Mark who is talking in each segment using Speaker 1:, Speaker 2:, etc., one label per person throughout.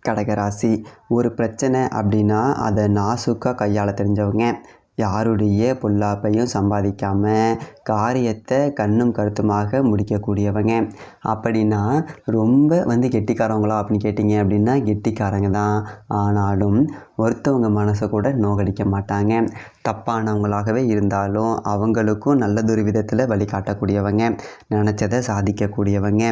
Speaker 1: கடகராசி ஒரு பிரச்சனை அப்படின்னா அதை நாசுக்காக கையாள தெரிஞ்சவங்க. யாருடைய பொல்லாப்பையும் சம்பாதிக்காமல் காரியத்தை கண்ணும் கருத்துமாக முடிக்கக்கூடியவங்க. அப்படின்னா ரொம்ப கெட்டிக்காரவங்களா அப்படின்னு கேட்டிங்க அப்படின்னா கெட்டிக்காரங்க தான். ஆனாலும் ஒருத்தவங்க மனசை கூட நோகடிக்க மாட்டாங்க. தப்பானவங்களாகவே இருந்தாலும் அவங்களுக்கும் நல்லதொரு விதத்தில் வழிகாட்டக்கூடியவங்க, நினச்சதை சாதிக்கக்கூடியவங்க.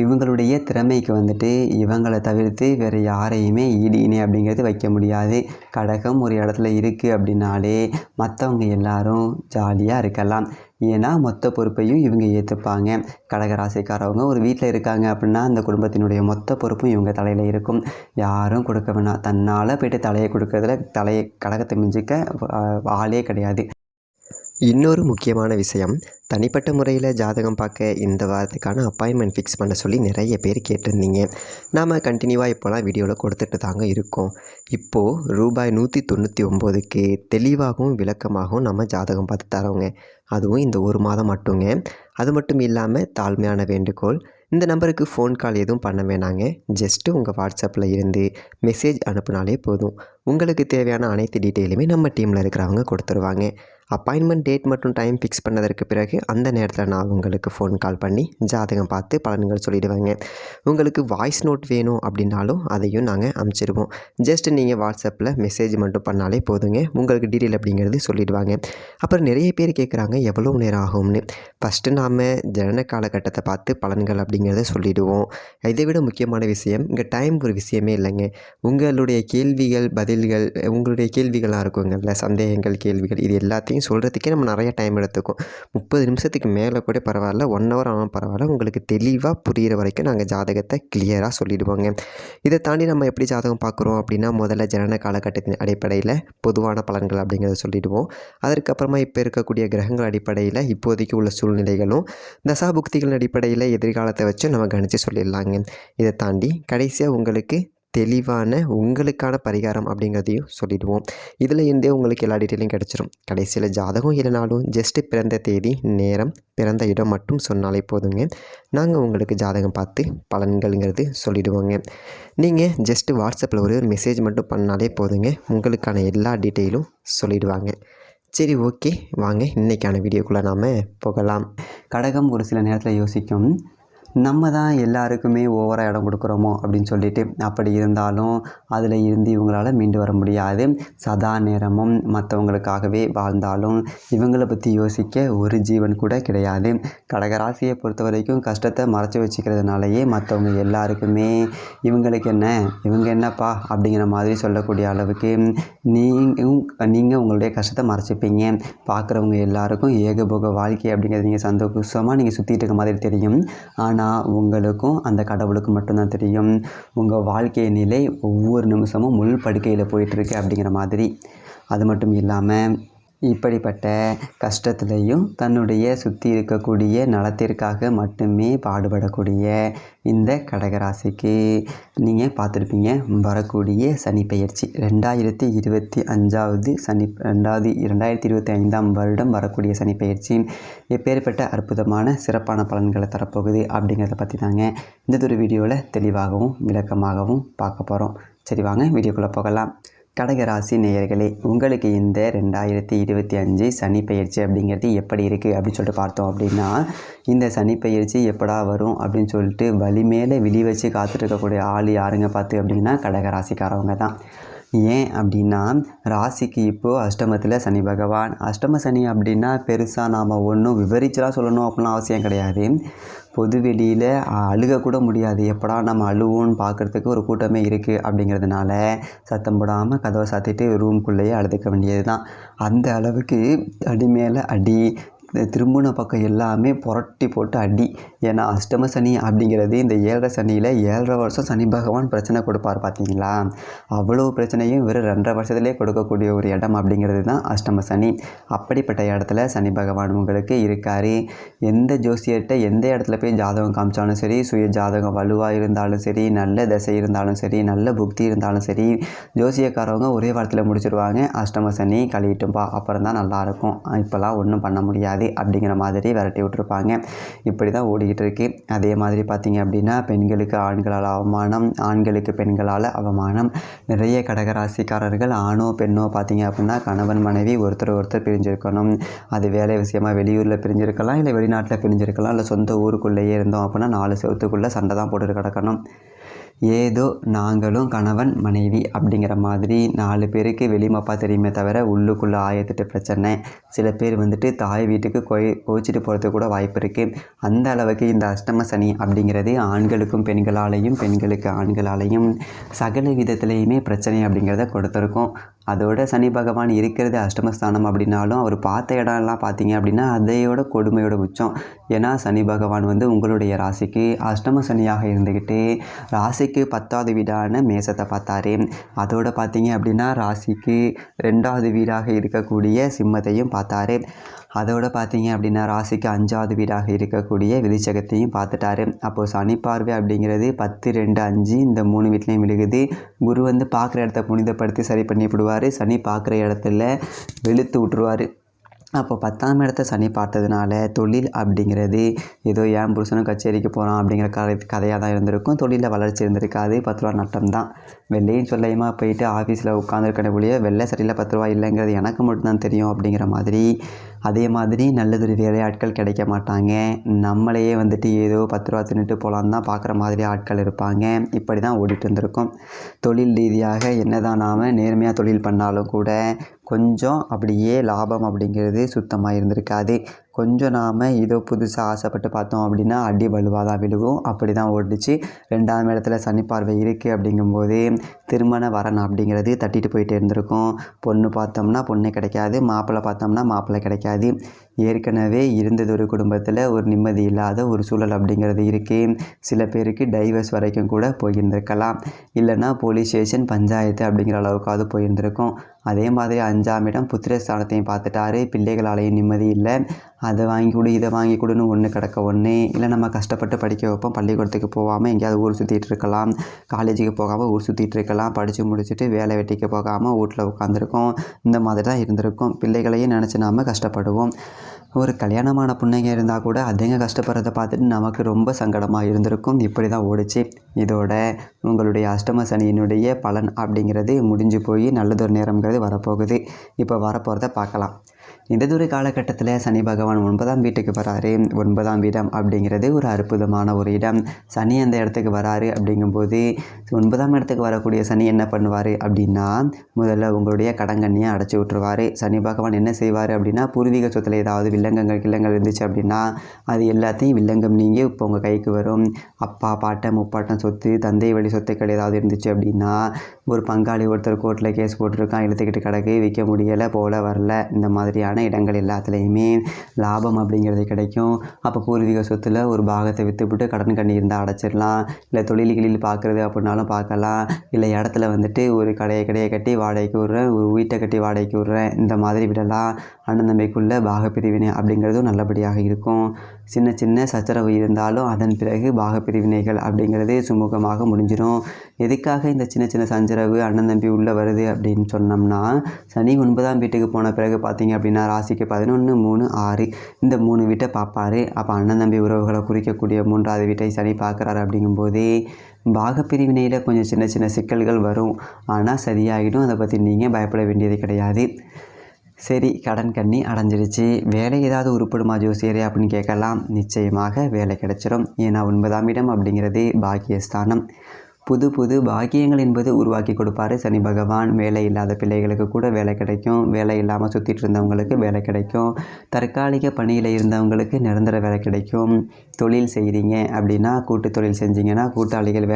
Speaker 1: இவங்களுடைய திறமைக்கு இவங்களை தவிர்த்து வேறு யாரையுமே ஈடு இணை அப்படிங்கிறது வைக்க முடியாது. கடகம் ஒரு இடத்துல இருக்குது அப்படின்னாலே மற்றவங்க எல்லாரும் ஜாலியாக இருக்கலாம். ஏன்னா மொத்த பொறுப்பையும் இவங்க ஏற்றுப்பாங்க. கடகராசிக்காரவங்க ஒரு வீட்டில் இருக்காங்க அப்படின்னா அந்த குடும்பத்தினுடைய மொத்த பொறுப்பும் இவங்க தலையில் இருக்கும். யாரும் கொடுக்க வேணாம். தன்னால் போய்ட்டு தலையை கொடுக்கறதுல கடகத்தை மிஞ்சிக்க ஆளே கிடையாது. இன்னொரு முக்கியமான விஷயம், தனிப்பட்ட முறையில் ஜாதகம் பார்க்க இந்த வாரத்துக்கான அப்பாயின்மெண்ட் ஃபிக்ஸ் பண்ண சொல்லி நிறைய பேர் கேட்டிருந்தீங்க. நாம் கண்டினியூவாக இப்போலாம் வீடியோவில் கொடுத்துட்டு தாங்க இருக்கோம். இப்போது ரூபாய் 199க்கு தெளிவாகவும் விளக்கமாகவும் நம்ம ஜாதகம் பார்த்து தரோங்க. அதுவும் இந்த ஒரு மாதம் மட்டுங்க. அது மட்டும் இல்லாமல் தாழ்மையான வேண்டுகோள், இந்த நம்பருக்கு ஃபோன் கால் எதுவும் பண்ண வேணாங்க. ஜஸ்ட்டு உங்கள் வாட்ஸ்அப்பில் இருந்து மெசேஜ் அனுப்புனாலே போதும். உங்களுக்கு தேவையான அனைத்து டீட்டெயிலுமே நம்ம டீமில் இருக்கிறவங்க கொடுத்துருவாங்க. அப்பாயின்மெண்ட் டேட் மற்றும் டைம் ஃபிக்ஸ் பண்ணதற்கு பிறகு அந்த நேரத்தில் நான் உங்களுக்கு ஃபோன் கால் பண்ணி ஜாதகம் பார்த்து பலன்கள் சொல்லிவிடுவேங்க. உங்களுக்கு வாய்ஸ் நோட் வேணும் அப்படின்னாலும் அதையும் நாங்கள் அனுப்பிச்சிடுவோம். ஜஸ்ட் நீங்கள் வாட்ஸ்அப்பில் மெசேஜ் மட்டும் பண்ணாலே போதுங்க. உங்களுக்கு டீட்டெயில் அப்படிங்கிறது சொல்லிவிடுவாங்க. அப்புறம் நிறைய பேர் கேட்குறாங்க எவ்வளோ நேரம் ஆகும்னு. ஃபஸ்ட்டு நாம் ஜனன காலகட்டத்தை பார்த்து பலன்கள் அப்படிங்கிறத சொல்லிவிடுவோம். இதை விட முக்கியமான விஷயம், இங்கே டைம் ஒரு விஷயமே இல்லைங்க. உங்களுடைய கேள்விகள் பதில்கள், உங்களுடைய கேள்விகளாக இருக்குங்கள்ல, சந்தேகங்கள் கேள்விகள், இது எல்லாத்தையும் சொல்கிறதுக்கே நம்ம நிறைய டைம் எடுத்துக்கும். 30 நிமிஷத்துக்கு மேலே கூட பரவாயில்ல, 1 ஹவர் ஆனாலும் பரவாயில்ல. உங்களுக்கு தெளிவாக புரிகிற வரைக்கும் நாங்கள் ஜாதகத்தை கிளியராக சொல்லிவிடுவோங்க. இதை தாண்டி நம்ம எப்படி ஜாதகம் பார்க்குறோம் அப்படின்னா, முதல்ல ஜனன காலகட்டத்தின் அடிப்படையில் பொதுவான பலன்கள் அப்படிங்கிறத சொல்லிவிடுவோம். அதற்கப்புறமா இப்போ இருக்கக்கூடிய கிரகங்கள் அடிப்படையில் இப்போதைக்கு உள்ள சூழ்நிலைகளும் தசாபுக்திகளின் அடிப்படையில் எதிர்காலத்தை வச்சு நம்ம கணித்து சொல்லிடலாங்க. இதை தாண்டி கடைசியாக உங்களுக்கு தெளிவான உங்களுக்கான பரிகாரம் அப்படிங்கிறதையும் சொல்லிவிடுவோம். இதில் இருந்தே உங்களுக்கு எல்லா டீட்டெயிலும் கிடச்சிரும். கடைசியில் ஜாதகம் இல்லைனாலும் ஜஸ்ட்டு பிறந்த தேதி, நேரம், பிறந்த இடம் மட்டும் சொன்னாலே போதுங்க. நாங்கள் உங்களுக்கு ஜாதகம் பார்த்து பலன்கள்ங்கிறது சொல்லிவிடுவோங்க. நீங்கள் ஜஸ்ட்டு வாட்ஸ்அப்பில் ஒரு மெசேஜ் மட்டும் பண்ணாலே போதுங்க. உங்களுக்கான எல்லா டீட்டெயிலும் சொல்லிவிடுவாங்க. சரி, ஓகே, வாங்க இன்றைக்கான வீடியோக்குள்ளே நாம் போகலாம். கடகம் ஒரு சில நேரத்தில் யோசிக்கும், நம்ம தான் எல்லாருக்குமே ஓவராக இடம் கொடுக்குறோமோ அப்படின்னு சொல்லிட்டு. அப்படி இருந்தாலும் அதில் இருந்து இவங்களால் மீண்டு வர முடியாது. சதா நேரமும் மற்றவங்களுக்காகவே வாழ்ந்தாலும் இவங்களை பற்றி யோசிக்க ஒரு ஜீவன் கூட கிடையாது. கடகராசியை பொறுத்த வரைக்கும் கஷ்டத்தை மறைச்சி வச்சுக்கிறதுனாலேயே மற்றவங்க எல்லாருக்குமே இவங்களுக்கு என்ன, இவங்க என்னப்பா அப்படிங்கிற மாதிரி சொல்லக்கூடிய அளவுக்கு நீங்கள் உங்களுடைய கஷ்டத்தை மறைச்சிப்பீங்க. பார்க்குறவங்க எல்லாருக்கும் ஏகபோக வாழ்க்கை அப்படிங்கிறது நீங்கள் சந்தோஷமாக நீங்கள் சுற்றிட்டு இருக்க மாதிரி தெரியும். ஆனால் உங்களுக்கும் அந்த கடவுளுக்கு மட்டும்தான் தெரியும் உங்கள் வாழ்க்கை நிலை ஒவ்வொரு நிமிஷமும் முள் படுக்கையில் போயிட்டுருக்கு அப்படிங்கிற மாதிரி. அது மட்டும் இல்லாமல் இப்படிப்பட்ட கஷ்டத்துலேயும் தன்னுடைய சுற்றி இருக்கக்கூடிய நலத்திற்காக மட்டுமே பாடுபடக்கூடிய இந்த கடகராசிக்கு நீங்கள் பார்த்துருப்பீங்க, வரக்கூடிய சனி பெயர்ச்சி 2025 வருடம் வரக்கூடிய சனி பெயர்ச்சி எப்பேற்பட்ட அற்புதமான சிறப்பான பலன்களை தரப்போகுது அப்படிங்கிறத பற்றி தாங்க இந்த ஒரு வீடியோவில் தெளிவாகவும் விளக்கமாகவும் பார்க்க போகிறோம். சரி, வாங்க வீடியோக்குள்ளே போகலாம். கடகராசி நேயர்களே, உங்களுக்கு இந்த 2025 சனி பெயர்ச்சி அப்படிங்கிறது எப்படி இருக்குது அப்படின்னு சொல்லிட்டு பார்த்தோம் அப்படின்னா, இந்த சனி பெயர்ச்சி எப்படா வரும் அப்படின்னு சொல்லிட்டு வலி மேலே விழி வச்சு காத்துட்ருக்கக்கூடிய ஆள் யாருங்க பார்த்து அப்படின்னா கடகராசிக்காரவங்க தான். ஏன் அப்படின்னா, ராசிக்கு இப்போது அஷ்டமத்தில் சனி பகவான். அஷ்டம சனி அப்படின்னா பெருசாக நாம் ஒன்றும் விவரிச்சுலாம் சொல்லணும் அப்படிலாம் அவசியம் கிடையாது. பொது வெளியில் அழுகக்கூட முடியாது. எப்படா நம்ம அழுவோன்னு பார்க்குறதுக்கு ஒரு கூட்டமே இருக்குது அப்படிங்கிறதுனால சத்தம் போடாமல் கதவை சாத்திட்டு ரூம்குள்ளேயே அழுதுக்க வேண்டியது தான். அந்த அளவுக்கு அடி மேலே அடி, திரும்பின பக்கம் எல்லாமே புரட்டி போட்டு அடி. ஏன்னா அஷ்டம சனி அப்படிங்கிறது இந்த 7.5 சனியில் 7.5 வருஷம் சனி பகவான் பிரச்சனை கொடுப்பார் பார்த்தீங்களா. அவ்வளோ பிரச்சனையும் வெறும் 2.5 வருஷத்துலேயே கொடுக்கக்கூடிய ஒரு இடம் அப்படிங்கிறது தான் அஷ்டம சனி. அப்படிப்பட்ட இடத்துல சனி பகவான் உங்களுக்கு இருக்கார். எந்த ஜோசியர்கிட்ட எந்த இடத்துல போய் ஜாதகம் காமிச்சாலும் சரி, சுய ஜாதகம் வலுவாக இருந்தாலும் சரி, நல்ல தசை இருந்தாலும் சரி, நல்ல புக்தி இருந்தாலும் சரி, ஜோசியக்காரவங்க ஒரே வாரத்தில் முடிச்சிடுவாங்க. அஷ்டம சனி கழிட்டும்பா, அப்புறம் தான் நல்லாயிருக்கும், இப்போல்லாம் ஒன்றும் பண்ண முடியாது கூடாது அப்படிங்கிற மாதிரி விரட்டி விட்டுருப்பாங்க. இப்படி தான் ஓடிக்கிட்டு இருக்கு. அதே மாதிரி பார்த்திங்க அப்படின்னா பெண்களுக்கு ஆண்களால் அவமானம், ஆண்களுக்கு பெண்களால் அவமானம். நிறைய கடகராசிக்காரர்கள் ஆணோ பெண்ணோ பார்த்திங்க அப்படின்னா கணவன் மனைவி ஒருத்தர் பிரிஞ்சிருக்கணும். அது வேலை விஷயமாக வெளியூரில் பிரிஞ்சிருக்கலாம், இல்லை வெளிநாட்டில் பிரிஞ்சிருக்கலாம், இல்லை சொந்த ஊருக்குள்ளேயே இருந்தோம் அப்படின்னா 4 செவத்துக்குள்ளே சண்டை தான் போட்டுட்டு கிடக்கணும். ஏதோ நாங்களும் கணவன் மனைவி அப்படிங்கிற மாதிரி 4 பேருக்கு வெளிமப்பா தெரியுமே தவிர உள்ளுக்குள்ளே 1008 பிரச்சனை. சில பேர் வந்துட்டு தாய் வீட்டுக்கு கோச்சிட்டு போகிறதுக்கு கூட வாய்ப்பு இருக்குது. அந்த அளவுக்கு இந்த அஷ்டம சனி அப்படிங்கிறது ஆண்களுக்கும் பெண்களாலேயும் பெண்களுக்கு ஆண்களாலேயும் சகல விதத்துலேயுமே பிரச்சனை அப்படிங்கிறத கொடுத்துருக்கோம். அதோட சனி பகவான் இருக்கிறது அஷ்டமஸ்தானம் அப்படின்னாலும் அவர் பார்த்த இடம்லாம் பார்த்தீங்க அப்படின்னா அதையோட கொடுமையோட உச்சம். ஏன்னா சனி பகவான் வந்து உங்களுடைய ராசிக்கு அஷ்டம சனியாக இருந்துக்கிட்டு ராசிக்கு 10வது வீடான மேசத்தை பார்த்தாரு. அதோட பார்த்தீங்க அப்படின்னா ராசிக்கு 2வது வீடாக இருக்கக்கூடிய சிம்மத்தையும் பார்த்தாரு. அதோட பார்த்தீங்க அப்படின்னா ராசிக்கு 5வது வீடாக இருக்கக்கூடிய விருச்சிகத்தையும் பார்த்துட்டாரு. அப்போது சனி பார்வை அப்படிங்கிறது 10, 2, 5 இந்த 3 வீட்லேயும் விழுகுது. குரு வந்து பார்க்குற இடத்த புனிதப்படுத்தி சரி பண்ணி விடுவார். சனி பார்க்குற இடத்துல வெளுத்து விட்டுருவார். அப்போ 10ஆம் இடத்த சனி பார்த்ததுனால தொழில் அப்படிங்கிறது ஏதோ என் புருஷனும் கச்சேரிக்கு போகிறான் அப்படிங்கிற கதையாக தான் இருந்திருக்கும். தொழிலில் வளர்ச்சி இருந்திருக்காது. 10 ரூபா நட்டம் தான். வெள்ளையும் சொல்லையுமா போயிட்டு ஆஃபீஸில் உட்காந்துருக்கன ஒழிய வெள்ளை சரியில் 10 ரூபா இல்லைங்கிறது எனக்கு மட்டும்தான் தெரியும் அப்படிங்கிற மாதிரி. அதே மாதிரி நல்லதொரு வேலையாட்கள் கிடைக்க மாட்டாங்க. நம்மளையே வந்துட்டு ஏதோ 10 ரூபா தின்னுட்டு போகலான்னு தான் பார்க்குற மாதிரி ஆட்கள் இருப்பாங்க. இப்படி தான் ஓடிட்டு இருந்திருக்கும். தொழில் ரீதியாக என்ன தான் நாம் நேர்மையாக தொழில் பண்ணாலும் கூட கொஞ்சம் அப்படியே லாபம் அப்படிங்கிறது சுத்தமாக இருந்திருக்காது. கொஞ்சம் நாம் ஏதோ புதுசாக ஆசைப்பட்டு பார்த்தோம் அப்படின்னா அடி வலுவாக தான் விழுவும். அப்படி தான் ஓடிச்சு. 2ஆம் இடத்துல சனி பார்வை இருக்குது அப்படிங்கும்போது திருமண வரன் அப்படிங்கிறது தட்டிட்டு போயிட்டே இருந்திருக்கும். பொண்ணு பார்த்தோம்னா பொண்ணே கிடைக்காது, மாப்பிள்ளை பார்த்தோம்னா மாப்பிள்ளை கிடைக்காது. ஏற்கனவே இருந்தது ஒரு குடும்பத்தில் ஒரு நிம்மதி இல்லாத ஒரு சூழல் அப்படிங்கிறது இருக்குது. சில பேருக்கு டைவர்ஸ் வரைக்கும் கூட போயிருந்திருக்கலாம். இல்லைன்னா போலீஸ் ஸ்டேஷன் பஞ்சாயத்து அப்படிங்கிற அளவுக்காவது போயிருந்திருக்கும். அதே மாதிரி 5ஆம் இடம் புத்திரஸ்தானத்தையும் பார்த்துட்டாரு. பிள்ளைகளாலேயும் நிம்மதி இல்லை. அதை வாங்கி கொடு இதை வாங்கி கொடுன்னு ஒன்று கிடக்க ஒன்று. இல்லை நம்ம கஷ்டப்பட்டு படிக்க வைப்போம், பள்ளிக்கூடத்துக்கு போகாமல் எங்கேயாவது ஊர் சுற்றிட்டு இருக்கலாம், காலேஜுக்கு போகாமல் ஊர் சுற்றிட்டு இருக்கலாம், படித்து முடிச்சுட்டு வேலை வெட்டிக்கு போகாமல் வீட்டில் உட்காந்துருக்கோம். இந்த மாதிரி தான் இருந்திருக்கும். பிள்ளைகளையும் நினச்சி நாம் கஷ்டப்படுவோம். ஒரு கல்யாணமான பொண்ணுங்க இருந்தால் கூட அதுங்க கஷ்டப்படுறத பார்த்துட்டு நமக்கு ரொம்ப சங்கடமாக இருந்திருக்கும். இப்படி தான் ஓடிச்சு. இதோட உங்களுடைய அஷ்டம சனியினுடைய பலன் அப்படிங்கிறது முடிஞ்சு போய் நல்லதொரு நேரங்கிறது வரப்போகுது. இப்போ வரப்போகிறத பார்க்கலாம். இந்ததொரு காலகட்டத்தில் சனி பகவான் 9ஆம் வீட்டுக்கு வராரு. 9ஆம் வீடம் அப்படிங்கிறது ஒரு அற்புதமான ஒரு இடம். சனி அந்த இடத்துக்கு வராரு அப்படிங்கும்போது 9ஆம் இடத்துக்கு வரக்கூடிய சனி என்ன பண்ணுவார் அப்படின்னா முதல்ல உங்களுடைய கடங்கண்ணியை அடைச்சி விட்டுருவார். சனி பகவான் என்ன செய்வார் அப்படின்னா பூர்வீக சொத்தில் ஏதாவது வில்லங்கங்கள் இருந்துச்சு அப்படின்னா அது எல்லாத்தையும் வில்லங்கம் நீங்கி இப்போ உங்கள் கைக்கு வரும். அப்பா பாட்டன் முப்பாட்டன் சொத்து, தந்தை வழி சொத்துக்கள் ஏதாவது இருந்துச்சு அப்படின்னா ஒரு பங்காளி ஒருத்தர் கோர்ட்டில் கேஸ் போட்டிருக்கான், இழுத்துக்கிட்டு கிடக்கு, விற்க முடியலை, போல வரல, இந்த மாதிரியான இடங்கள் எல்லாத்துலேயுமே லாபம் அப்படிங்கிறது கிடைக்கும். அப்போ பூர்வீக சொத்தில் ஒரு பாகத்தை விற்றுவிட்டு கடன் கண்ணி இருந்தால் அடைச்சிடலாம். இல்லை தொழில்களில் பார்க்குறது அப்படின்னாலும் பார்க்கலாம். இல்லை இடத்துல வந்துட்டு ஒரு கடையை கட்டி வாடகைக்கு விட்றேன், ஒரு வீட்டை கட்டி வாடகைக்கு விட்றேன், இந்த மாதிரி விடலாம். அண்ணன் தம்பிக்குள்ளே பாகப்பிரிவினை அப்படிங்கிறதும் நல்லபடியாக இருக்கும். சின்ன சின்ன சச்சரவு இருந்தாலும் அதன் பிறகு பாகப்பிரிவினைகள் அப்படிங்கிறது சுமூகமாக முடிஞ்சிடும். எதுக்காக இந்த சின்ன சின்ன சஞ்சரவு அண்ணன் தம்பி உள்ளே வருது அப்படின்னு சொன்னோம்னா சனி 9ஆம் வீட்டுக்கு போன பிறகு பார்த்தீங்க அப்படின்னா ராசிக்கு 11, 3, 6 இந்த 3 வீட்டை பார்ப்பார். அப்போ அண்ணன் தம்பி உறவுகளை குறிக்கக்கூடிய 3வது வீட்டை சனி பார்க்குறாரு. அப்படிங்கும்போதே பாகப்பிரிவினையில் கொஞ்சம் சின்ன சின்ன சிக்கல்கள் வரும். ஆனால் சரியாகிடும். அதை பற்றி நீங்கள் பயப்பட வேண்டியது கிடையாது. சரி, கடன் கண்ணி அடைஞ்சிருச்சு, வேலை ஏதாவது உருப்படுமா ஜோசியரே அப்படின்னு கேட்கலாம். நிச்சயமாக வேலை கிடைச்சிடும். ஏன்னா 9ஆம் இடம் அப்படிங்கிறது பாக்கியஸ்தானம். புது புது பாக்கியங்கள் என்பது உருவாக்கி கொடுப்பார் சனி பகவான். வேலை இல்லாத பிள்ளைகளுக்கு கூட வேலை கிடைக்கும். வேலை இல்லாமல் சுற்றிட்டு இருந்தவங்களுக்கு வேலை கிடைக்கும். தற்காலிக பணியில் இருந்தவங்களுக்கு நிரந்தர வேலை கிடைக்கும். தொழில் செய்கிறீங்க அப்படின்னா கூட்டு தொழில் செஞ்சிங்கன்னா கூட்டாளிகள்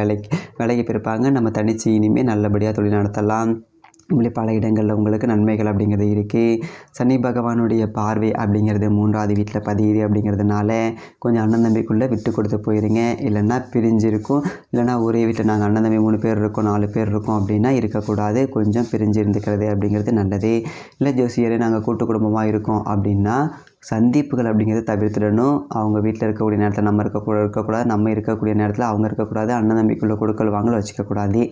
Speaker 1: வேலைக்கு பிறப்பாங்க. நம்ம தனிச்சு இனிமேல் நல்லபடியாக தொழில் நடத்தலாம். இப்படி பல இடங்களில் உங்களுக்கு நன்மைகள் அப்படிங்கிறது இருக்குது. சனி பகவானுடைய பார்வை அப்படிங்கிறது 3வது வீட்டில் பதியுது. அப்படிங்கிறதுனால கொஞ்சம் அண்ணன் தம்பிக்குள்ளே விட்டு கொடுத்து போயிருங்க. இல்லைன்னா பிரிஞ்சிருக்கும். இல்லைனா ஒரே வீட்டில் நாங்கள் அண்ணன் தம்பி 3 பேர் இருக்கோம், 4 பேர் இருக்கோம் அப்படின்னா இருக்கக்கூடாது. கொஞ்சம் பிரிஞ்சு இருந்துக்கிறது அப்படிங்கிறது நல்லது. இல்லை ஜோசியரே நாங்கள் கூட்டு குடும்பமாக இருக்கோம் அப்படின்னா சந்திப்புகள் அப்படிங்கிறத தவிர்த்துடணும். அவங்க வீட்டில் இருக்கக்கூடிய நேரத்தில் நம்ம இருக்கக்கூடாது, நம்ம இருக்கக்கூடிய நேரத்தில் அவங்க இருக்கக்கூடாது. அண்ணன் தம்பிக்குள்ள கொடுக்கல் வாங்கல் வச்சுக்கக்கூடாது.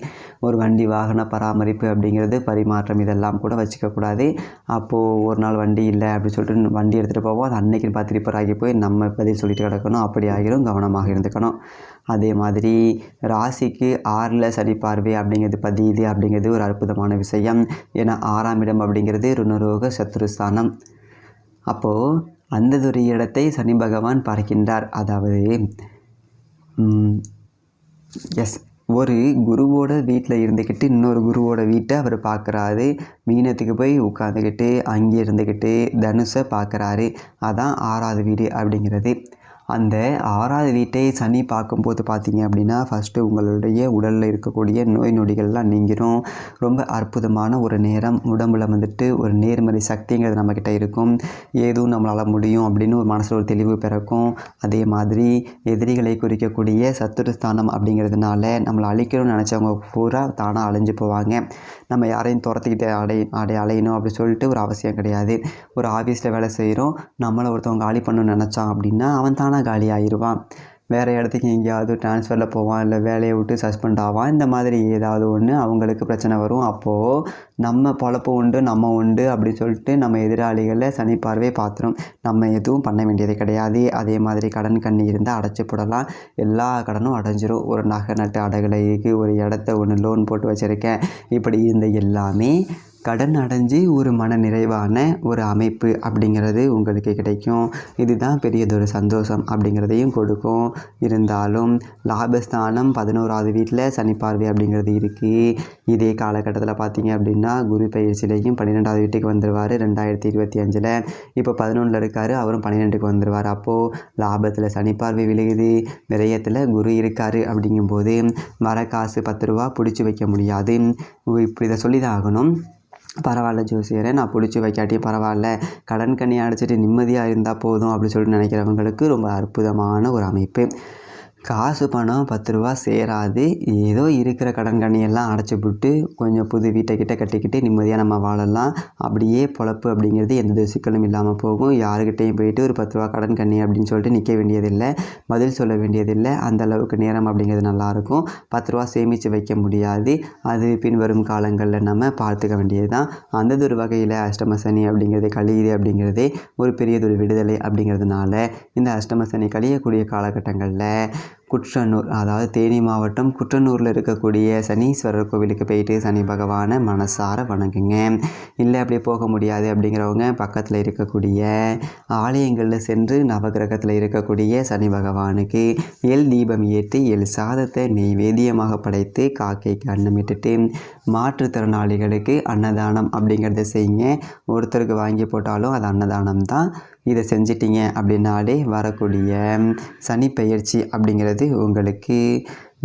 Speaker 1: ஒரு வண்டி வாகன பராமரிப்பு அப்படிங்கிறது பரிமாற்றம் இதெல்லாம் கூட வச்சுக்கக்கூடாது. அப்போது ஒரு நாள் வண்டி இல்லை அப்படின்னு சொல்லிட்டு வண்டி எடுத்துகிட்டு போவோம். அது அன்னைக்கு பார்த்து ரிப்பேர் ஆகி போய் நம்ம பதில் சொல்லிட்டு கிடக்கணும். அப்படி ஆகிரும். கவனமாக இருந்துக்கணும். அதே மாதிரி ராசிக்கு 6ல் சனி பார்வை அப்படிங்கிறது பதியுது அப்படிங்கிறது ஒரு அற்புதமான விஷயம். ஏன்னா 6ஆம் இடம் அப்படிங்கிறது ருணரோக சத்ருஸ்தானம். அப்போது அந்ததொரு இடத்தை சனி பகவான் பார்க்கின்றார். அதாவது ஒரு குருவோட வீட்டில் இருந்துக்கிட்டு இன்னொரு குருவோட வீட்டை அவர் பார்க்குறாரு. மீனத்துக்கு போய் உட்காந்துக்கிட்டு அங்கே இருந்துக்கிட்டு தனுஷை பார்க்குறாரு. அதான் 6ஆவது வீடு அப்படிங்கிறது. அந்த 6ஆவது வீட்டை சனி பார்க்கும்போது பார்த்தீங்க அப்படின்னா ஃபஸ்ட்டு உங்களுடைய உடலில் இருக்கக்கூடிய நோய் நொடிகள்லாம் நீங்கிரும். ரொம்ப அற்புதமான ஒரு நேரம். உடம்புல வந்துட்டு ஒரு நேர்மறை சக்திங்கிறது நம்மக்கிட்ட இருக்கும். ஏதும் நம்மளால் முடியும் அப்படின்னு ஒரு மனசில் ஒரு தெளிவு பிறக்கும். அதே மாதிரி எதிரிகளை குறிக்கக்கூடிய சத்துருஸ்தானம் அப்படிங்கிறதுனால நம்மளை அழிக்கணும்னு நினச்சவங்க பூரா தானாக அழிஞ்சு போவாங்க. நம்ம யாரையும் துரத்திக்கிட்டு அலையணும் அப்படின்னு சொல்லிட்டு ஒரு அவசியம் கிடையாது. ஒரு ஆஃபீஸில் வேலை செய்கிறோம், நம்மளை ஒருத்தவங்க காலி பண்ணணும்னு நினச்சான் அப்படின்னா அவன் தானாக காலி ஆயிடுவான். வேறு இடத்துக்கு எங்கேயாவது ட்ரான்ஸ்ஃபரில் போவான், இல்லை வேலையை விட்டு சஸ்பெண்ட் ஆவான். இந்த மாதிரி ஏதாவது ஒன்று அவங்களுக்கு பிரச்சனை வரும். அப்போது நம்ம பொழப்பு உண்டு, நம்ம உண்டு அப்படி சொல்லிட்டு நம்ம எதிராளிகளை சனி பார்வை பார்த்துரும். நம்ம எதுவும் பண்ண வேண்டியது கிடையாது. அதே மாதிரி கடன் கண்ணி இருந்தால் அடைச்சி போடலாம். எல்லா கடனும் அடைஞ்சிரும். ஒரு நகை நட்டு அடகுல இருக்குது, ஒரு இடத்த ஒன்று லோன் போட்டு வச்சுருக்கேன், இப்படி இருந்த எல்லாமே கடன் அடைஞ்சு ஒரு மன நிறைவான ஒரு அமைப்பு அப்படிங்கிறது உங்களுக்கு கிடைக்கும். இதுதான் பெரியதொரு சந்தோஷம் அப்படிங்கிறதையும் கொடுக்கும். இருந்தாலும் லாபஸ்தானம் 11ஆவது வீட்டில் சனி பார்வை அப்படிங்கிறது இருக்குது. இதே காலகட்டத்தில் பார்த்தீங்க அப்படின்னா குரு பயிற்சியிலையும் 12ஆவது வீட்டுக்கு வந்துடுவார் 2025. இப்போ 11ல் இருக்கார், அவரும் 12க்கு வந்துடுவார். அப்போது லாபத்தில் சனி பார்வை விழுகுது, விரயத்தில் குரு இருக்கார். அப்படிங்கும்போது வர காசு 10 ரூபா பிடிச்சி வைக்க முடியாது. இப்படி இதை சொல்லி தான் ஆகணும். பரவாயில்ல ஜோசியரை, நான் பிடிச்சி வைக்காட்டியும் பரவாயில்ல, கடன் கண்ணி அடைச்சிட்டு நிம்மதியாக இருந்தால் போதும் அப்படி சொல்லிட்டு நினைக்கிறவங்களுக்கு ரொம்ப அற்புதமான ஒரு அமைப்பு. காசு பணம் 10 ரூபா சேராது. ஏதோ இருக்கிற கடன் கண்ணியெல்லாம் அடைச்சி விட்டு கொஞ்சம் புது வீட்டை கட்டிக்கிட்டு நிம்மதியாக நம்ம வாழலாம். அப்படியே பொழப்பு அப்படிங்கிறது எந்த சிக்கலும் இல்லாமல் போகும். யாருக்கிட்டையும் போயிட்டு ஒரு 10 ரூபா கடன் கண்ணி அப்படின்னு சொல்லிட்டு நிற்க வேண்டியதில்லை, பதில் சொல்ல வேண்டியதில்லை. அந்தளவுக்கு நேரம் அப்படிங்கிறது நல்லாயிருக்கும். 10 ரூபா சேமித்து வைக்க முடியாது, அது பின்வரும் காலங்களில் நம்ம பார்த்துக்க வேண்டியது தான். அந்ததொரு வகையில் அஷ்டம சனி அப்படிங்கிறது கழியுது அப்படிங்கிறதே ஒரு பெரியதொரு விடுதலை. அப்படிங்கிறதுனால இந்த அஷ்டம சனி கழியக்கூடிய காலகட்டங்களில் குற்றனூர், அதாவது தேனி மாவட்டம் குற்றனூரில் இருக்கக்கூடிய சனீஸ்வரர் கோவிலுக்கு போயிட்டு சனி பகவானை மனசார வணங்குங்க. இல்லை அப்படியே போக முடியாது அப்படிங்கிறவங்க பக்கத்தில் இருக்கக்கூடிய ஆலயங்களில் சென்று நவகிரகத்தில் இருக்கக்கூடிய சனி பகவானுக்கு எள் தீபம் ஏற்றி எள் சாதத்தை நெய்வேத்தியமாக படைத்து காக்கைக்கு அன்னமிட்டுட்டு மாற்றுத்திறனாளிகளுக்கு அன்னதானம் அப்படிங்கிறத செய்யுங்க. ஒருத்தருக்கு வாங்கி போட்டாலும் அது அன்னதானம் தான். இதை செஞ்சிட்டிங்க அப்படின்னாலே வரக்கூடிய சனி பெயர்ச்சி அப்படிங்கிறது உங்களுக்கு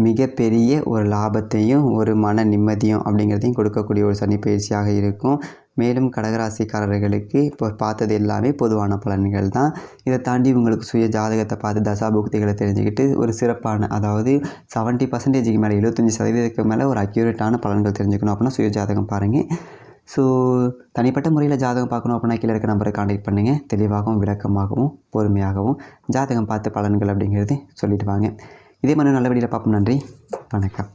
Speaker 1: மிகப்பெரிய ஒரு லாபத்தையும் ஒரு மன நிம்மதியும் அப்படிங்கிறதையும் கொடுக்கக்கூடிய ஒரு சனி பயிற்சியாக இருக்கும். மேலும் கடகராசிக்காரர்களுக்கு இப்போ பார்த்தது எல்லாமே பொதுவான பலன்கள் தான். இதை தாண்டி உங்களுக்கு சுய ஜாதகத்தை பார்த்து தசாபுக்திகளை தெரிஞ்சுக்கிட்டு ஒரு சிறப்பான, அதாவது 70%க்கு மேலே 75% மேலே ஒரு அக்யூரேட்டான பலன்கள் தெரிஞ்சுக்கணும் அப்படின்னா சுய ஜாதகம் பாருங்கள். ஸோ தனிப்பட்ட முறையில் ஜாதகம் பார்க்கணும் அப்படின்னா கீழே இருக்க நம்பரை கான்டாக்ட் பண்ணுங்கள். தெளிவாகவும் விளக்கமாகவும் பொறுமையாகவும் ஜாதகம் பார்த்து பலன்கள் அப்படிங்கிறது சொல்லிட்டு வாங்க. இதே மாதிரி நல்ல வீடியோவில் பார்ப்போம். நன்றி, வணக்கம்.